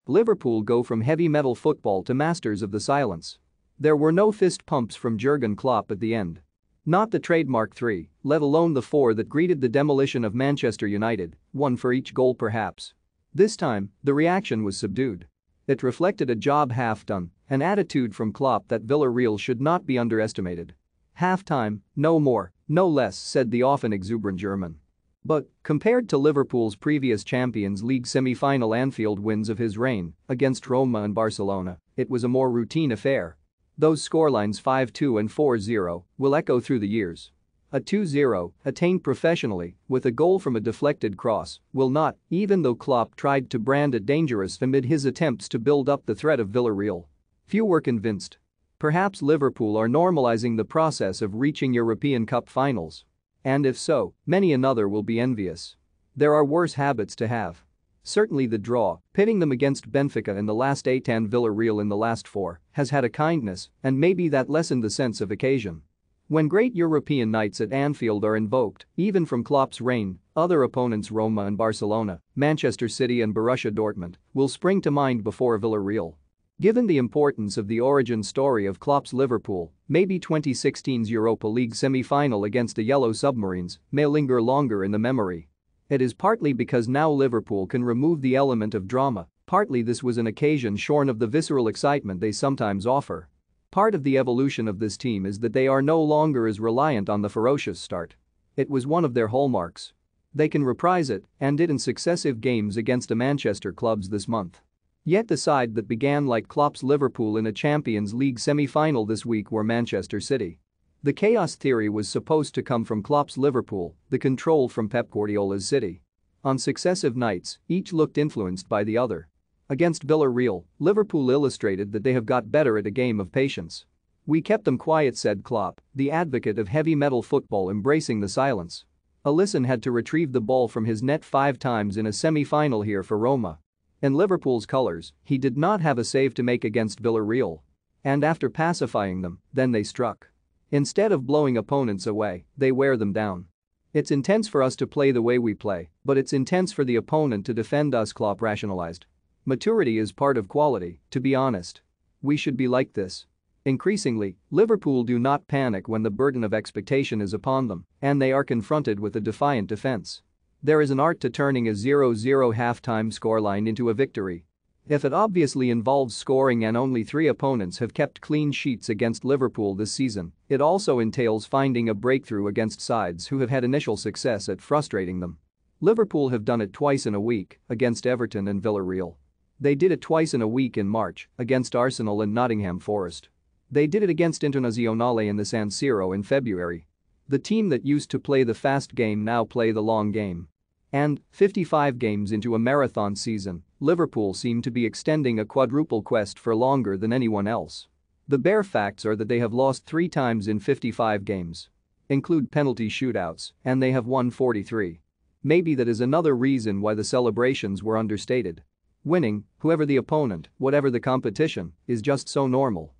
Liverpool go from heavy metal football to masters of the silence. There were no fist pumps from Jurgen Klopp at the end. Not the trademark 3, let alone the 4 that greeted the demolition of Manchester United, 1 for each goal perhaps. This time, the reaction was subdued. It reflected a job half done, an attitude from Klopp that Villarreal should not be underestimated. Half-time, no more, no less, said the often exuberant German. But, compared to Liverpool's previous Champions League semi-final Anfield wins of his reign against Roma and Barcelona, it was a more routine affair. Those scorelines 5-2 and 4-0 will echo through the years. A 2-0, attained professionally, with a goal from a deflected cross, will not, even though Klopp tried to brand it dangerous amid his attempts to build up the threat of Villarreal. Few were convinced. Perhaps Liverpool are normalizing the process of reaching European Cup finals. And if so, many another will be envious. There are worse habits to have. Certainly the draw, pitting them against Benfica in the last 8 and Villarreal in the last 4, has had a kindness, and maybe that lessened the sense of occasion. When great European nights at Anfield are invoked, even from Klopp's reign, other opponents Roma and Barcelona, Manchester City and Borussia Dortmund will spring to mind before Villarreal. Given the importance of the origin story of Klopp's Liverpool, maybe 2016's Europa League semi-final against the Yellow Submarines may linger longer in the memory. It is partly because now Liverpool can remove the element of drama, partly this was an occasion shorn of the visceral excitement they sometimes offer. Part of the evolution of this team is that they are no longer as reliant on the ferocious start. It was one of their hallmarks. They can reprise it, and did in successive games against the Manchester clubs this month. Yet the side that began like Klopp's Liverpool in a Champions League semi-final this week were Manchester City. The chaos theory was supposed to come from Klopp's Liverpool, the control from Pep Guardiola's City. On successive nights, each looked influenced by the other. Against Villarreal, Liverpool illustrated that they have got better at a game of patience. We kept them quiet, said Klopp, the advocate of heavy metal football embracing the silence. Alisson had to retrieve the ball from his net 5 times in a semi-final here for Roma. In Liverpool's colours, he did not have a save to make against Villarreal. And after pacifying them, then they struck. Instead of blowing opponents away, they wear them down. It's intense for us to play the way we play, but it's intense for the opponent to defend us, Klopp rationalized. Maturity is part of quality, to be honest. We should be like this. Increasingly, Liverpool do not panic when the burden of expectation is upon them, and they are confronted with a defiant defense. There is an art to turning a 0-0 half-time scoreline into a victory. If it obviously involves scoring and only 3 opponents have kept clean sheets against Liverpool this season, it also entails finding a breakthrough against sides who have had initial success at frustrating them. Liverpool have done it twice in a week, against Everton and Villarreal. They did it twice in a week in March, against Arsenal and Nottingham Forest. They did it against Internazionale in the San Siro in February. The team that used to play the fast game now play the long game. And, 55 games into a marathon season, Liverpool seem to be extending a quadruple quest for longer than anyone else. The bare facts are that they have lost 3 times in 55 games. Include penalty shootouts, and they have won 43. Maybe that is another reason why the celebrations were understated. Winning, whoever the opponent, whatever the competition, is just so normal.